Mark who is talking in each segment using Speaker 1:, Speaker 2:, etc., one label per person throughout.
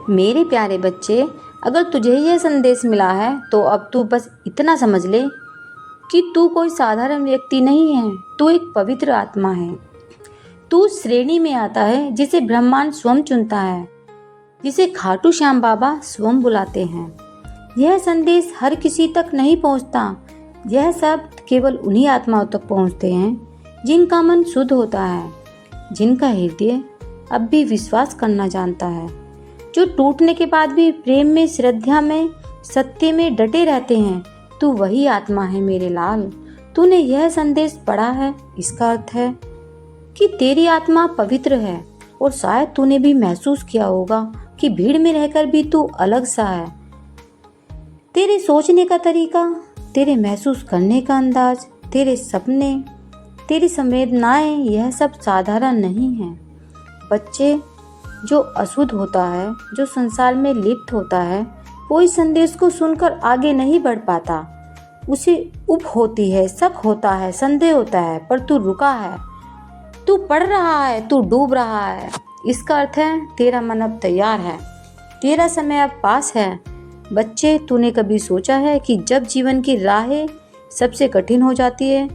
Speaker 1: मेरे प्यारे बच्चे, अगर तुझे यह संदेश मिला है तो अब तू बस इतना समझ ले कि तू कोई साधारण व्यक्ति नहीं है, तू एक पवित्र आत्मा है। तू उस श्रेणी में आता है जिसे ब्रह्मांड स्वयं चुनता है, जिसे खाटू श्याम बाबा स्वयं बुलाते हैं। यह संदेश हर किसी तक नहीं पहुंचता। यह शब्द केवल उन्हीं आत्माओं तक पहुंचते हैं जिनका मन शुद्ध होता है, जिनका हृदय अब भी विश्वास करना जानता है, जो टूटने के बाद भी प्रेम में, श्रद्धा में, सत्य में डटे रहते हैं। तू वही आत्मा है मेरे लाल। तूने यह संदेश पढ़ा है, इसका अर्थ है कि तेरी आत्मा पवित्र है। और शायद तूने भी महसूस किया होगा कि भीड़ में रहकर भी तू अलग सा है। तेरे सोचने का तरीका, तेरे महसूस करने का अंदाज, तेरे सपने, तेरी संवेदनाएं, यह सब साधारण नहीं है। बच्चे, जो अशुद्ध होता है, जो संसार में लिप्त होता है, वो इस संदेश को सुनकर आगे नहीं बढ़ पाता। उसे उब होती है, शक होता है, संदेह होता है, पर तू रुका है, तू पढ़ रहा है, तू डूब रहा है। इसका अर्थ है तेरा मन अब तैयार है, तेरा समय अब पास है। बच्चे, तूने कभी सोचा है कि जब जीवन की राहें सबसे कठिन हो जाती है,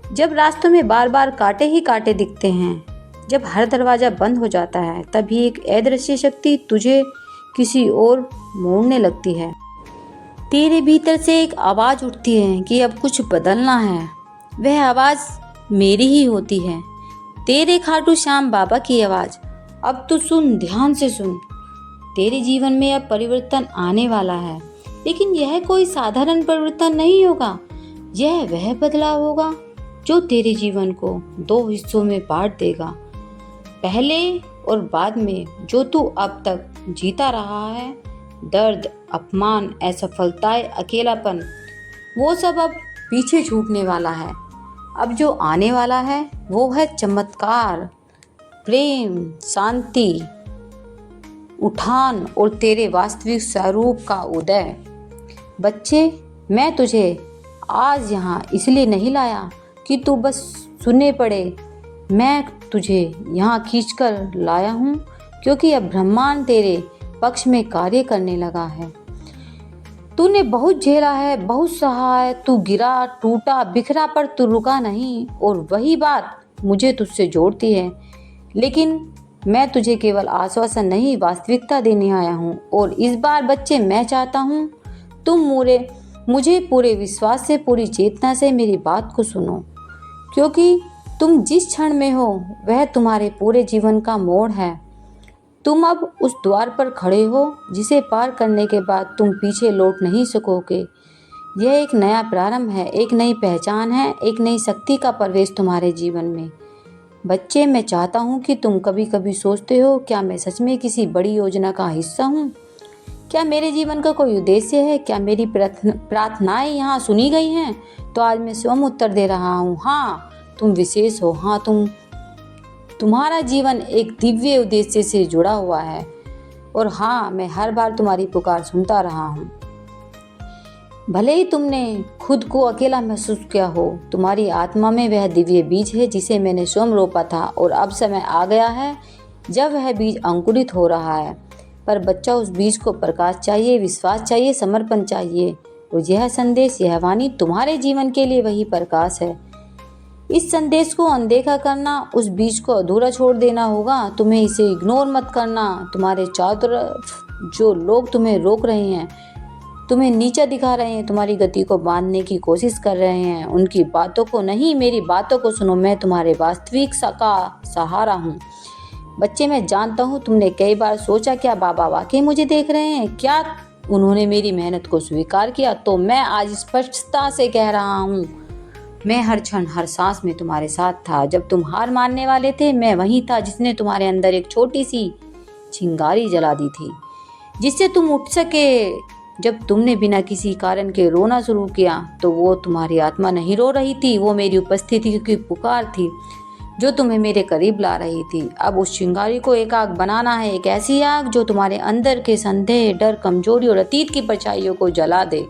Speaker 1: जब रास्तों में बार बार कांटे ही कांटे दिखते हैं, जब हर दरवाजा बंद हो जाता है, तभी एक अदृश्य शक्ति तुझे किसी ओर मोड़ने लगती है। तेरे भीतर से एक आवाज़ उठती है कि अब कुछ बदलना है। वह आवाज़ मेरी ही होती है, तेरे खाटू श्याम बाबा की आवाज़। अब तू सुन, ध्यान से सुन। तेरे जीवन में अब परिवर्तन आने वाला है, लेकिन यह कोई साधारण परिवर्तन नहीं होगा। यह वह बदलाव होगा जो तेरे जीवन को 2 हिस्सों में बांट देगा, पहले और बाद में। जो तू अब तक जीता रहा है, दर्द, अपमान, असफलताएं, अकेलापन, वो सब अब पीछे छूटने वाला है। अब जो आने वाला है वो है चमत्कार, प्रेम, शांति, उठान और तेरे वास्तविक स्वरूप का उदय। बच्चे, मैं तुझे आज यहाँ इसलिए नहीं लाया कि तू बस सुनने पड़े। मैं तुझे यहाँ खींचकर लाया हूँ क्योंकि अब ब्रह्मांड तेरे पक्ष में कार्य करने लगा है। तूने बहुत झेला है, बहुत सहा है, तू गिरा, टूटा, बिखरा, पर तू रुका नहीं। और वही बात मुझे तुझसे जोड़ती है। लेकिन मैं तुझे केवल आश्वासन नहीं, वास्तविकता देने आया हूँ। और इस बार बच्चे, मैं चाहता हूँ तुम मुझे पूरे विश्वास से, पूरी चेतना से मेरी बात को सुनो, क्योंकि तुम जिस क्षण में हो वह तुम्हारे पूरे जीवन का मोड़ है। तुम अब उस द्वार पर खड़े हो जिसे पार करने के बाद तुम पीछे लौट नहीं सकोगे। यह एक नया प्रारंभ है, एक नई पहचान है, एक नई शक्ति का प्रवेश तुम्हारे जीवन में। बच्चे, मैं चाहता हूँ कि तुम कभी कभी सोचते हो, क्या मैं सच में किसी बड़ी योजना का हिस्सा हूँ? क्या मेरे जीवन का कोई उद्देश्य है? क्या मेरी प्रार्थनाएं यहाँ सुनी गई हैं? तो आज मैं स्वयं उत्तर दे रहा हूँ, हाँ, तुम विशेष हो। हाँ, तुम्हारा जीवन एक दिव्य उद्देश्य से जुड़ा हुआ है। और हाँ, मैं हर बार तुम्हारी पुकार सुनता रहा हूँ। भले ही तुमने खुद को अकेला महसूस किया हो, तुम्हारी आत्मा में वह दिव्य बीज है जिसे मैंने स्वयं रोपा था। और अब समय आ गया है जब वह बीज अंकुरित हो रहा है। पर बच्चा, उस बीज को प्रकाश चाहिए, विश्वास चाहिए, समर्पण चाहिए। और यह संदेश, यह वाणी तुम्हारे जीवन के लिए वही प्रकाश है। इस संदेश को अनदेखा करना, उस बीज को अधूरा छोड़ देना होगा। तुम्हें इसे इग्नोर मत करना। तुम्हारे चारों तरफ जो लोग तुम्हें रोक रहे हैं, तुम्हें नीचा दिखा रहे हैं, तुम्हारी गति को बांधने की कोशिश कर रहे हैं, उनकी बातों को नहीं, मेरी बातों को सुनो। मैं तुम्हारे वास्तविक का सहारा हूँ। बच्चे, मैं जानता हूँ तुमने कई बार सोचा, क्या बाबा वाकई मुझे देख रहे हैं? क्या उन्होंने मेरी मेहनत को स्वीकार किया? तो मैं आज स्पष्टता से कह रहा हूँ, मैं हर क्षण, हर सांस में तुम्हारे साथ था। जब तुम हार मानने वाले थे, मैं वहीं था जिसने तुम्हारे अंदर एक छोटी सी चिंगारी जला दी थी, जिससे तुम उठ सके। जब तुमने बिना किसी कारण के रोना शुरू किया, तो वो तुम्हारी आत्मा नहीं रो रही थी, वो मेरी उपस्थिति की पुकार थी जो तुम्हें मेरे करीब ला रही थी। अब उस चिंगारी को एक आग बनाना है, एक ऐसी आग जो तुम्हारे अंदर के संदेह, डर, कमजोरी और अतीत की परछाइयों को जला दे।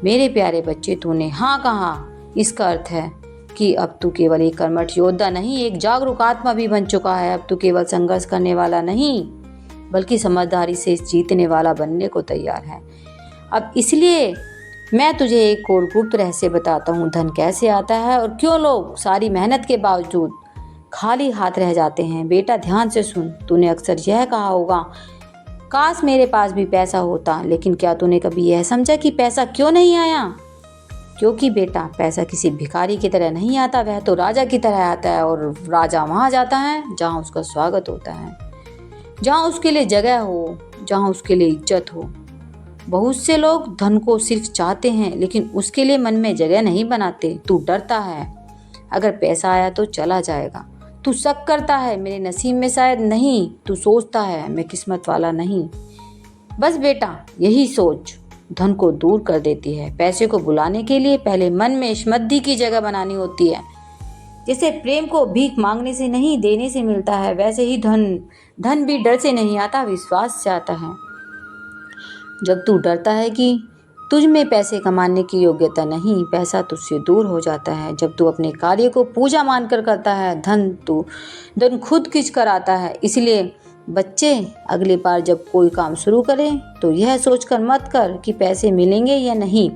Speaker 1: मेरे प्यारे बच्चे, तूने हाँ कहा। इसका अर्थ है कि अब तू केवल एक कर्मठ योद्धा नहीं, एक जागरूक आत्मा भी बन चुका है। अब तू केवल संघर्ष करने वाला नहीं, बल्कि समझदारी से जीतने वाला बनने को तैयार है। अब इसलिए मैं तुझे एक और गुप्त रहस्य बताता हूँ, धन कैसे आता है और क्यों लोग सारी मेहनत के बावजूद खाली हाथ रह जाते हैं। बेटा ध्यान से सुन, तूने अक्सर यह कहा होगा, काश मेरे पास भी पैसा होता, लेकिन क्या तूने कभी यह समझा कि पैसा क्यों नहीं आया? क्योंकि बेटा पैसा किसी भिखारी की तरह नहीं आता, वह तो राजा की तरह आता है, और राजा वहाँ जाता है जहाँ उसका स्वागत होता है, जहाँ उसके लिए जगह हो, जहाँ उसके लिए इज्जत हो। बहुत से लोग धन को सिर्फ चाहते हैं, लेकिन उसके लिए मन में जगह नहीं बनाते। तू डरता है अगर पैसा आया तो चला जाएगा, तू शक करता है मेरे नसीब में शायद नहीं, तू सोचता है मैं किस्मत वाला नहीं। बस बेटा यही सोच धन को दूर कर देती है। पैसे को बुलाने के लिए पहले मन में समृद्धि की जगह बनानी होती है। जैसे प्रेम को भीख मांगने से नहीं, देने से मिलता है, वैसे ही धन भी डर से नहीं आता, विश्वास से आता है। जब तू डरता है कि तुझ में पैसे कमाने की योग्यता नहीं, पैसा तुझसे दूर हो जाता है। जब तू अपने कार्य को पूजा मानकर करता है, धन खुद खींच कर आता है। इसलिए बच्चे अगली बार जब कोई काम शुरू करें तो यह सोचकर मत कर कि पैसे मिलेंगे या नहीं,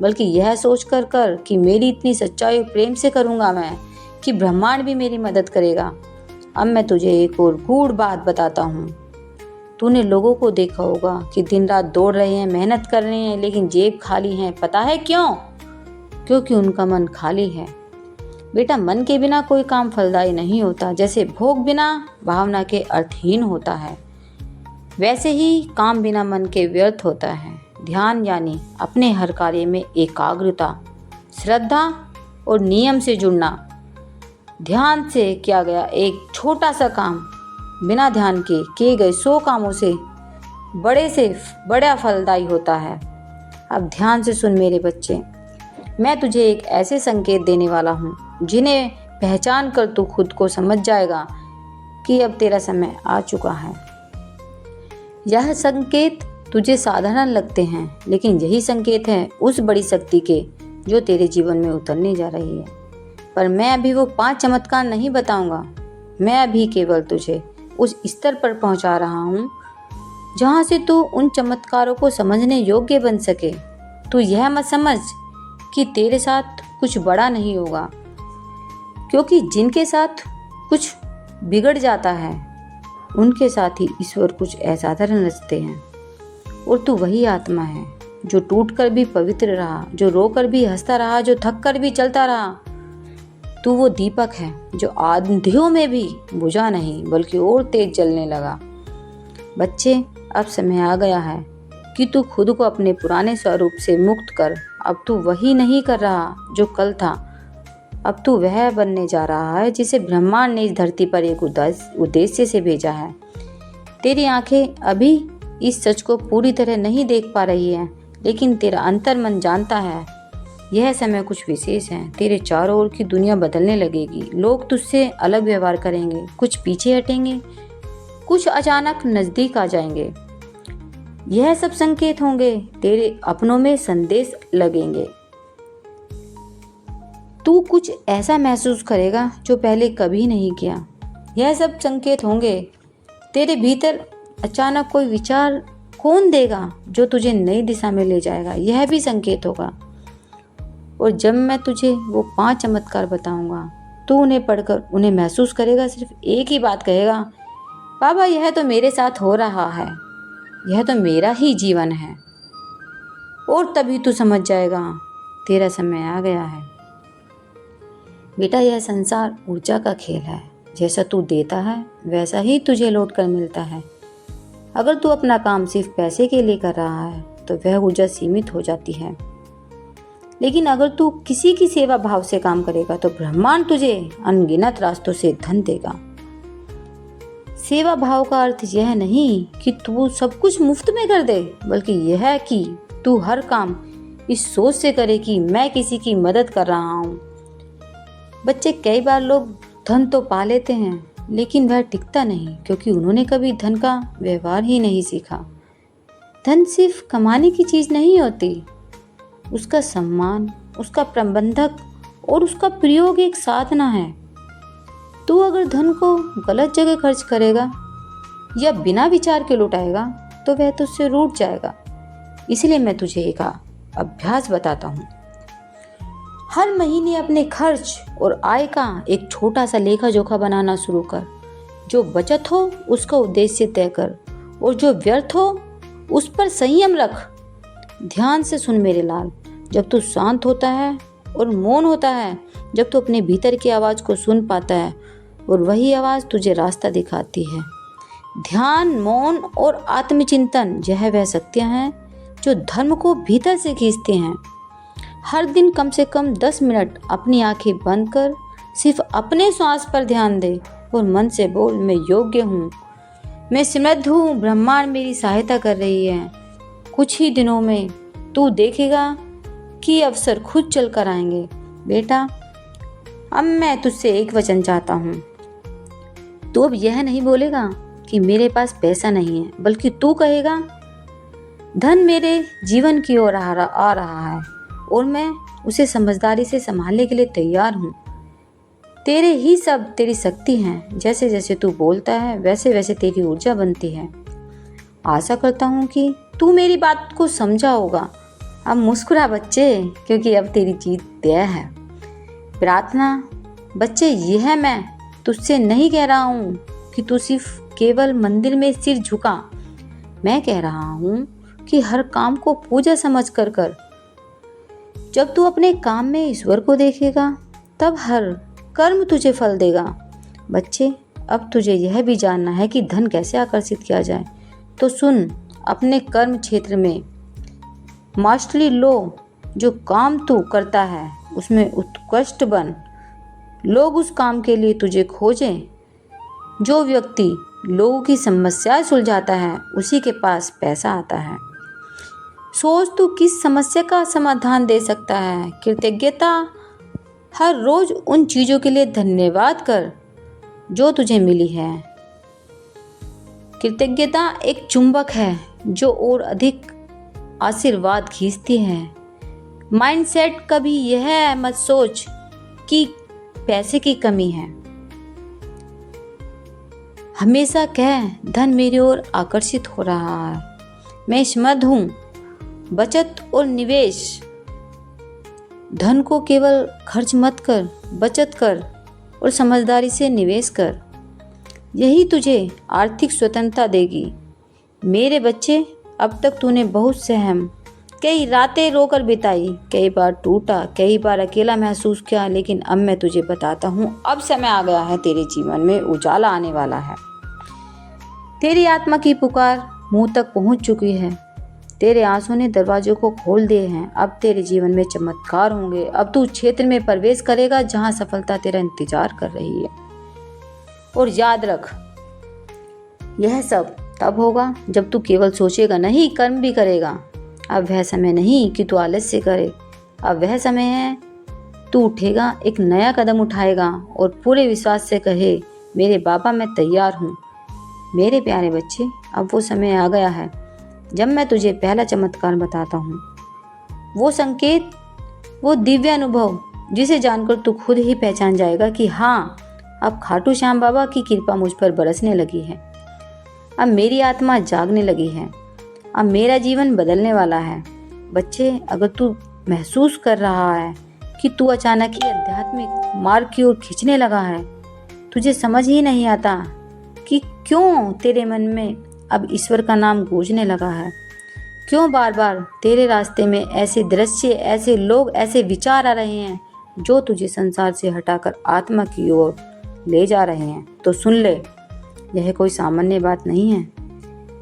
Speaker 1: बल्कि यह सोचकर कर कि मेरी इतनी सच्चाई और प्रेम से करूँगा मैं कि ब्रह्मांड भी मेरी मदद करेगा। अब मैं तुझे एक और गूढ़ बात बताता हूँ। तूने लोगों को देखा होगा कि दिन रात दौड़ रहे हैं, मेहनत कर रहे हैं, लेकिन जेब खाली है। पता है क्यों? क्योंकि उनका मन खाली है। बेटा मन के बिना कोई काम फलदायी नहीं होता। जैसे भोग बिना भावना के अर्थहीन होता है, वैसे ही काम बिना मन के व्यर्थ होता है। ध्यान यानी अपने हर कार्य में एकाग्रता, श्रद्धा और नियम से जुड़ना। ध्यान से किया गया एक छोटा सा काम बिना ध्यान के किए गए 100 कामों से बड़ा फलदायी होता है। अब ध्यान से सुन मेरे बच्चे, मैं तुझे एक ऐसे संकेत देने वाला हूँ जिन्हें पहचान कर तू खुद को समझ जाएगा कि अब तेरा समय आ चुका है। यह संकेत तुझे साधारण लगते हैं, लेकिन यही संकेत है उस बड़ी शक्ति के जो तेरे जीवन में उतरने जा रही है। पर मैं अभी वो 5 चमत्कार नहीं बताऊंगा। मैं अभी केवल तुझे उस स्तर पर पहुंचा रहा हूँ जहाँ से तू उन चमत्कारों को समझने योग्य बन सके। तू यह मत समझ कि तेरे साथ कुछ बड़ा नहीं होगा, क्योंकि जिनके साथ कुछ बिगड़ जाता है उनके साथ ही ईश्वर कुछ असाधारण रचते हैं। और तू वही आत्मा है जो टूटकर भी पवित्र रहा, जो रोकर भी हंसता रहा, जो थक कर भी चलता रहा। तू वो दीपक है जो आंधियों में भी बुझा नहीं बल्कि और तेज जलने लगा। बच्चे अब समय आ गया है कि तू खुद को अपने पुराने स्वरूप से मुक्त कर। अब तू वही नहीं कर रहा जो कल था, अब तू वह बनने जा रहा है जिसे ब्रह्मांड ने इस धरती पर एक उद्देश्य से भेजा है। तेरी आंखें अभी इस सच को पूरी तरह नहीं देख पा रही है, लेकिन तेरा अंतर मन जानता है यह समय कुछ विशेष है। तेरे चारों ओर की दुनिया बदलने लगेगी। लोग तुझसे अलग व्यवहार करेंगे, कुछ पीछे हटेंगे, कुछ अचानक नजदीक आ जाएंगे। यह सब संकेत होंगे, तेरे अपनों में संदेश लगेंगे। तू कुछ ऐसा महसूस करेगा जो पहले कभी नहीं किया। यह सब संकेत होंगे, तेरे भीतर अचानक कोई विचार कौन देगा जो तुझे नई दिशा में ले जाएगा। यह भी संकेत होगा। और जब मैं तुझे वो 5 चमत्कार बताऊंगा, तू उन्हें पढ़कर उन्हें महसूस करेगा, सिर्फ एक ही बात कहेगा, बाबा यह तो मेरे साथ हो रहा है, यह तो मेरा ही जीवन है। और तभी तू समझ जाएगा तेरा समय आ गया है। बेटा यह संसार ऊर्जा का खेल है, जैसा तू देता है वैसा ही तुझे लौट कर मिलता है। अगर तू अपना काम सिर्फ पैसे के लिए कर रहा है तो वह ऊर्जा सीमित हो जाती है, लेकिन अगर तू किसी की सेवा भाव से काम करेगा तो ब्रह्मांड तुझे अनगिनत रास्तों से धन देगा। सेवा भाव का अर्थ यह नहीं कि तू सब कुछ मुफ्त में कर दे, बल्कि यह है कि तू हर काम इस सोच से करे कि मैं किसी की मदद कर रहा हूँ। बच्चे कई बार लोग धन तो पा लेते हैं, लेकिन वह टिकता नहीं, क्योंकि उन्होंने कभी धन का व्यवहार ही नहीं सीखा। धन सिर्फ कमाने की चीज़ नहीं होती, उसका सम्मान, उसका प्रबंधक और उसका प्रयोग एक साधना है। तू अगर धन को गलत जगह खर्च करेगा या बिना विचार के लौटाएगा तो वह तुझसे रूठ जाएगा। इसलिए मैं तुझे एक अभ्यास बताता हूँ। हर महीने अपने खर्च और आय का एक छोटा सा लेखा जोखा बनाना शुरू कर। जो बचत हो उसका उद्देश्य तय कर और जो व्यर्थ हो उस पर संयम रख। ध्यान से सुन मेरे लाल, जब तू शांत होता है और मौन होता है, जब तू अपने भीतर की आवाज़ को सुन पाता है और वही आवाज़ तुझे रास्ता दिखाती है। ध्यान, मौन और आत्मचिंतन यह वह शक्तियाँ हैं जो धर्म को भीतर से खींचती हैं। हर दिन कम से कम 10 मिनट अपनी आंखें बंद कर सिर्फ अपने श्वास पर ध्यान दे और मन से बोल, मैं योग्य हूँ, मैं समृद्ध हूँ, ब्रह्मांड मेरी सहायता कर रही है। कुछ ही दिनों में तू देखेगा कि अवसर खुद चल कर आएंगे। बेटा, अब मैं तुझसे एक वचन चाहता हूँ। तू अब यह नहीं बोलेगा कि मेरे पास पैसा नहीं है, बल्कि तू कहेगा धन मेरे जीवन की ओर आ रहा है और मैं उसे समझदारी से संभालने के लिए तैयार हूँ। तेरे ही सब तेरी शक्ति हैं। जैसे जैसे तू बोलता है वैसे वैसे तेरी ऊर्जा बनती है। आशा करता हूँ कि तू मेरी बात को समझा होगा। अब मुस्कुरा बच्चे, क्योंकि अब तेरी जीत तय है। प्रार्थना बच्चे, यह मैं तुझसे नहीं कह रहा हूँ कि तू सिर्फ केवल मंदिर में सिर झुका। मैं कह रहा हूँ कि हर काम को पूजा समझ कर कर। जब तू अपने काम में ईश्वर को देखेगा तब हर कर्म तुझे फल देगा। बच्चे, अब तुझे यह भी जानना है कि धन कैसे आकर्षित किया जाए। तो सुन, अपने कर्म क्षेत्र में मास्टरी लो। जो काम तू करता है उसमें उत्कृष्ट बन। लोग उस काम के लिए तुझे खोजें। जो व्यक्ति लोगों की समस्याएं सुलझाता है उसी के पास पैसा आता है। सोच, तू किस समस्या का समाधान दे सकता है। कृतज्ञता, हर रोज उन चीज़ों के लिए धन्यवाद कर जो तुझे मिली है। कृतज्ञता एक चुंबक है जो और अधिक आशीर्वाद खींचती है। माइंडसेट, कभी यह मत सोच कि पैसे की कमी है। हमेशा कह, धन मेरी ओर आकर्षित हो रहा है, मैं समृद्ध हूँ। बचत और निवेश, धन को केवल खर्च मत कर, बचत कर और समझदारी से निवेश कर। यही तुझे आर्थिक स्वतंत्रता देगी। मेरे बच्चे, अब तक तूने बहुत सहम, कई रातें रोकर बिताई, कई बार टूटा, कई बार अकेला महसूस किया, लेकिन अब मैं तुझे बताता हूँ, अब समय आ गया है। तेरे जीवन में उजाला आने वाला है। तेरी आत्मा की पुकार मुंह तक पहुँच चुकी है। तेरे आंसू ने दरवाजों को खोल दिए हैं। अब तेरे जीवन में चमत्कार होंगे। अब तू क्षेत्र में प्रवेश करेगा जहाँ सफलता तेरा इंतजार कर रही है। और याद रख, यह सब तब होगा जब तू केवल सोचेगा नहीं, कर्म भी करेगा। अब वह समय नहीं कि तू आलस्य करे। अब वह समय है तू उठेगा, एक नया कदम उठाएगा और पूरे विश्वास से कहे, मेरे बाबा, मैं तैयार हूँ। मेरे प्यारे बच्चे, अब वो समय आ गया है जब मैं तुझे पहला चमत्कार बताता हूँ। वो संकेत, वो दिव्य अनुभव जिसे जानकर तू खुद ही पहचान जाएगा कि हाँ, अब खाटू श्याम बाबा की कृपा मुझ पर बरसने लगी है। अब मेरी आत्मा जागने लगी है। अब मेरा जीवन बदलने वाला है। बच्चे, अगर तू महसूस कर रहा है कि तू अचानक ही आध्यात्मिक मार्ग की ओर खींचने लगा है, तुझे समझ ही नहीं आता कि क्यों तेरे मन में अब ईश्वर का नाम गूंजने लगा है, क्यों बार बार तेरे रास्ते में ऐसे दृश्य, ऐसे लोग, ऐसे विचार आ रहे हैं जो तुझे संसार से हटाकर आत्मा की ओर ले जा रहे हैं, तो सुन ले, यह कोई सामान्य बात नहीं है।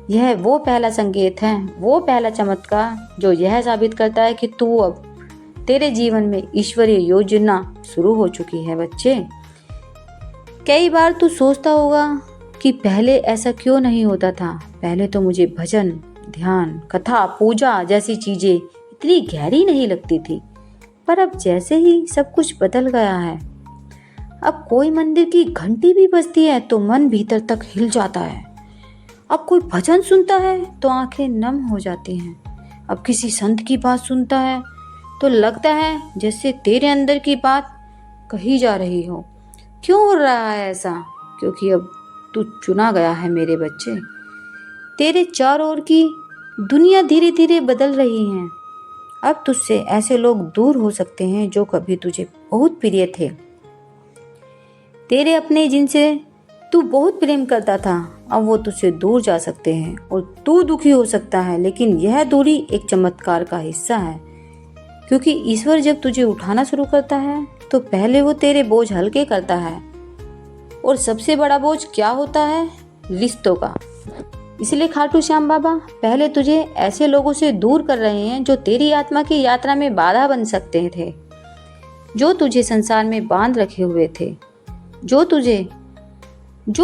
Speaker 1: यह वो पहला संकेत है, वो पहला चमत्कार जो यह साबित करता है कि तू अब तेरे जीवन में ईश्वरीय योजना शुरू हो चुकी है। बच्चे, कई बार तू सोचता होगा कि पहले ऐसा क्यों नहीं होता था। पहले तो मुझे भजन, ध्यान, कथा, पूजा जैसी चीजें इतनी गहरी नहीं लगती थी, पर अब जैसे ही सब कुछ बदल गया है। अब कोई मंदिर की घंटी भी बजती है तो मन भीतर तक हिल जाता है। अब कोई भजन सुनता है तो आंखें नम हो जाती हैं। अब किसी संत की बात सुनता है तो लगता है जैसे तेरे अंदर की बात कही जा रही हो। क्यों हो रहा है ऐसा? क्योंकि अब तू चुना गया है मेरे बच्चे। तेरे चारों ओर की दुनिया धीरे धीरे बदल रही है। अब तुझसे ऐसे लोग दूर हो सकते हैं जो कभी तुझे बहुत प्रिय थे। तेरे अपने जिनसे तू बहुत प्रेम करता था, अब वो तुझसे दूर जा सकते हैं और तू दुखी हो सकता है। लेकिन यह दूरी एक चमत्कार का हिस्सा है, क्योंकि ईश्वर जब तुझे उठाना शुरू करता है तो पहले वो तेरे बोझ हल्के करता है। और सबसे बड़ा बोझ क्या होता है? रिश्तों का। इसलिए खाटू श्याम बाबा पहले तुझे ऐसे लोगों से दूर कर रहे हैं जो तेरी आत्मा की यात्रा में बाधा बन सकते थे, जो तुझे संसार में बांध रखे हुए थे, जो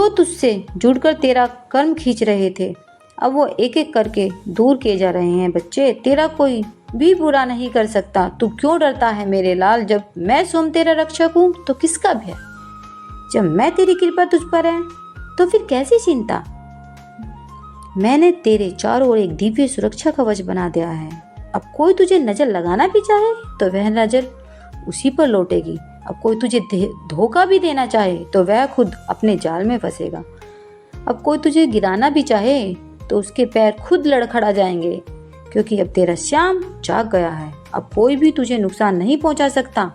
Speaker 1: तुझसे जुड़कर तेरा कर्म खींच रहे थे। अब वो एक एक करके दूर किए जा रहे हैं। बच्चे, तेरा कोई भी बुरा नहीं कर सकता। तू क्यों डरता है मेरे लाल? जब मैं स्वयं तेरा रक्षक हूँ तो किसका भय? जब मैं तेरी कृपा तुझ पर है तो फिर कैसी चिंता? मैंने तेरे चारों ओर एक दिव्य सुरक्षा कवच बना दिया है। अब कोई तुझे नजर लगाना भी चाहे तो वह नजर उसी पर लौटेगी। अब कोई तुझे धोखा भी देना चाहे तो वह खुद अपने जाल में फंसेगा। अब कोई तुझे गिराना भी चाहे तो उसके पैर खुद लड़खड़ा जाएंगे, क्योंकि अब तेरा श्याम जाग गया है। अब कोई भी तुझे नुकसान नहीं पहुंचा सकता।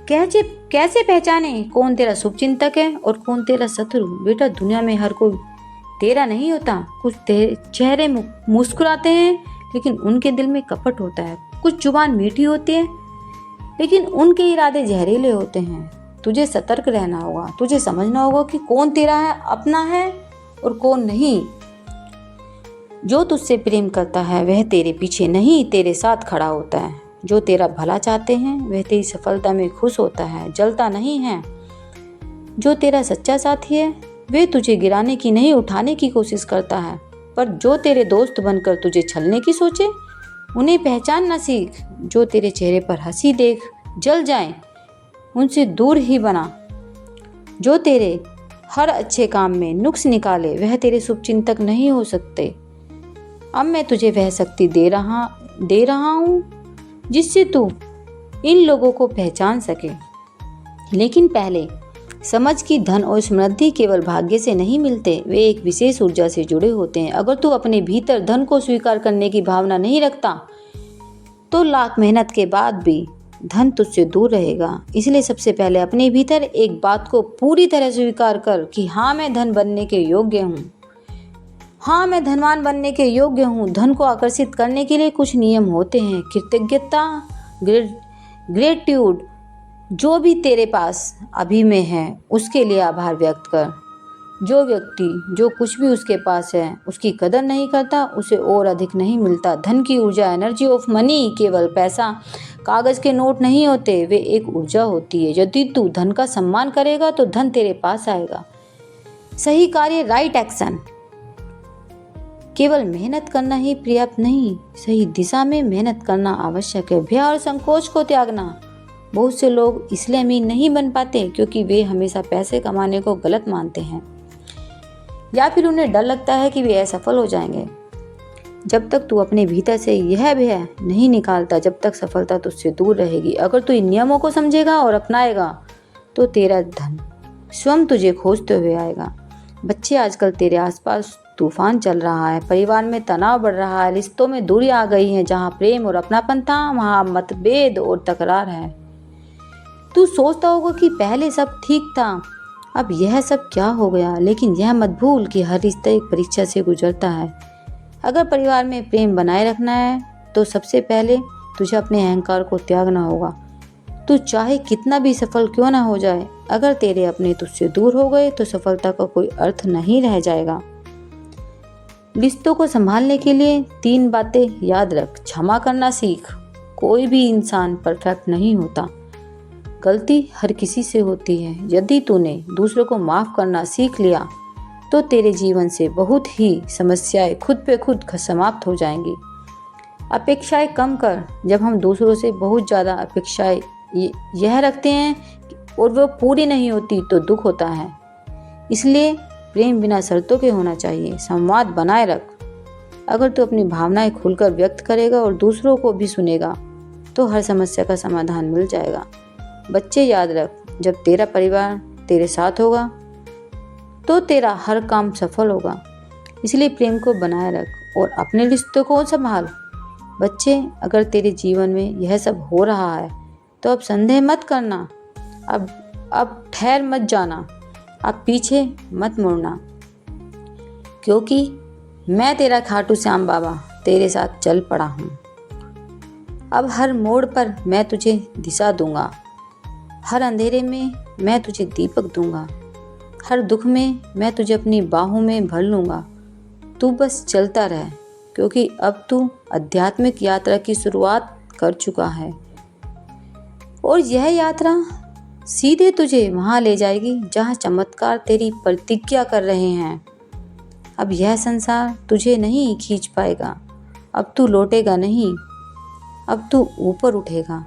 Speaker 1: कैसे पहचाने कौन तेरा शुभचिंतक है और कौन तेरा शत्रु? बेटा, दुनिया में हर कोई तेरा नहीं होता। कुछ चेहरे मुस्कुराते हैं लेकिन उनके दिल में कपट होता है। कुछ जुबान मीठी होती है लेकिन उनके इरादे जहरीले होते हैं। तुझे सतर्क रहना होगा। तुझे समझना होगा कि कौन तेरा है अपना है और कौन नहीं। जो तुझसे प्रेम करता है वह तेरे पीछे नहीं तेरे साथ खड़ा होता है। जो तेरा भला चाहते हैं वह तेरी सफलता में खुश होता है, जलता नहीं है। जो तेरा सच्चा साथी है वे तुझे गिराने की नहीं उठाने की कोशिश करता है। पर जो तेरे दोस्त बनकर तुझे छलने की सोचे उन्हें पहचानना सीख। जो तेरे चेहरे पर हंसी देख जल जाए उनसे दूर ही बना। जो तेरे हर अच्छे काम में नुक्स निकाले वह तेरे शुभचिंतक नहीं हो सकते। अब मैं तुझे वह शक्ति दे रहा हूँ जिससे तू इन लोगों को पहचान सके। लेकिन पहले समझ कि धन और समृद्धि केवल भाग्य से नहीं मिलते, वे एक विशेष ऊर्जा से जुड़े होते हैं। अगर तू अपने भीतर धन को स्वीकार करने की भावना नहीं रखता तो लाख मेहनत के बाद भी धन तुझसे दूर रहेगा। इसलिए सबसे पहले अपने भीतर एक बात को पूरी तरह स्वीकार कर कि हाँ, मैं धन बनने के योग्य हूँ। हाँ, मैं धनवान बनने के योग्य हूँ। धन को आकर्षित करने के लिए कुछ नियम होते हैं। कृतज्ञता, ग्रेटिट्यूड। जो भी तेरे पास अभी में है उसके लिए आभार व्यक्त कर। जो व्यक्ति जो कुछ भी उसके पास है उसकी कदर नहीं करता, उसे और अधिक नहीं मिलता। धन की ऊर्जा, एनर्जी ऑफ मनी, केवल पैसा कागज के नोट नहीं होते, वे एक ऊर्जा होती है। यदि तू धन का सम्मान करेगा तो धन तेरे पास आएगा। सही कार्य, राइट एक्शन। केवल मेहनत करना ही पर्याप्त नहीं, सही दिशा में मेहनत करना आवश्यक है। भय और संकोच को त्यागना। बहुत से लोग इसलिए अमीर नहीं बन पाते क्योंकि वे हमेशा पैसे कमाने को गलत मानते हैं, या फिर उन्हें डर लगता है कि वे असफल हो जाएंगे। जब तक तू अपने भीतर से यह भय नहीं निकालता, जब तक सफलता तुझसे दूर रहेगी। अगर तू इन नियमों को समझेगा और अपनाएगा तो तेरा धन स्वयं तुझे खोजते हुए आएगा। बच्चे, आजकल तेरे आसपास तूफान चल रहा है। परिवार में तनाव बढ़ रहा है, रिश्तों में दूरी आ गई है। जहाँ प्रेम और अपनापन था वहाँ मतभेद और तकरार है। तू सोचता होगा कि पहले सब ठीक था, अब यह सब क्या हो गया? लेकिन यह मत भूल कि हर रिश्ता एक परीक्षा से गुजरता है। अगर परिवार में प्रेम बनाए रखना है तो सबसे पहले तुझे अपने अहंकार को त्यागना होगा। तू चाहे कितना भी सफल क्यों ना हो जाए, अगर तेरे अपने तुझसे दूर हो गए तो सफलता का कोई अर्थ नहीं रह जाएगा। रिश्तों को संभालने के लिए 3 बातें याद रख। क्षमा करना सीख। कोई भी इंसान परफेक्ट नहीं होता, गलती हर किसी से होती है। यदि तूने दूसरों को माफ़ करना सीख लिया तो तेरे जीवन से बहुत ही समस्याएं खुद पे खुद समाप्त हो जाएंगी। अपेक्षाएं कम कर। जब हम दूसरों से बहुत ज़्यादा अपेक्षाएं यह रखते हैं और वो पूरी नहीं होती तो दुख होता है। इसलिए प्रेम बिना शर्तों के होना चाहिए। संवाद बनाए रख। अगर तू अपनी भावनाएं खुलकर व्यक्त करेगा और दूसरों को भी सुनेगा तो हर समस्या का समाधान मिल जाएगा। बच्चे, याद रख, जब तेरा परिवार तेरे साथ होगा तो तेरा हर काम सफल होगा। इसलिए प्रेम को बनाए रख और अपने रिश्तों को संभाल। बच्चे, अगर तेरे जीवन में यह सब हो रहा है तो अब संदेह मत करना। अब ठहर मत जाना। अब पीछे मत मुड़ना, क्योंकि मैं तेरा खाटू श्याम बाबा तेरे साथ चल पड़ा हूँ। अब हर मोड़ पर मैं तुझे दिशा दूंगा, हर अंधेरे में मैं तुझे दीपक दूंगा, हर दुख में मैं तुझे अपनी बाहों में भर लूँगा। तू बस चलता रह, क्योंकि अब तू आध्यात्मिक यात्रा की शुरुआत कर चुका है और यह यात्रा सीधे तुझे वहाँ ले जाएगी जहाँ चमत्कार तेरी प्रतिज्ञा कर रहे हैं। अब यह संसार तुझे नहीं खींच पाएगा। अब तू लौटेगा नहीं, अब तू ऊपर उठेगा।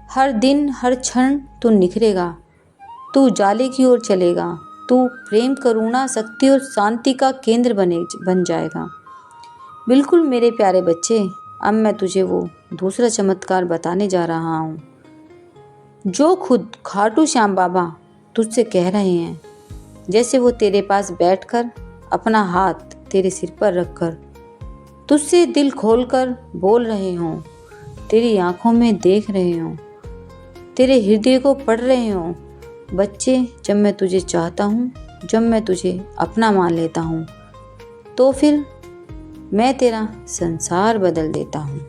Speaker 1: हर दिन हर क्षण तू निखरेगा, तू उजाले की ओर चलेगा, तू प्रेम, करुणा, शक्ति और शांति का केंद्र बन जाएगा। बिल्कुल मेरे प्यारे बच्चे, अब मैं तुझे वो दूसरा चमत्कार बताने जा रहा हूँ जो खुद खाटू श्याम बाबा तुझसे कह रहे हैं। जैसे वो तेरे पास बैठकर अपना हाथ तेरे सिर पर रखकर तुझसे दिल खोलकर बोल रहे हों, तेरी आंखों में देख रहे हों, तेरे हृदय को पढ़ रहे हों। बच्चे, जब मैं तुझे चाहता हूँ, जब मैं तुझे अपना मान लेता हूँ, तो फिर मैं तेरा संसार बदल देता हूँ।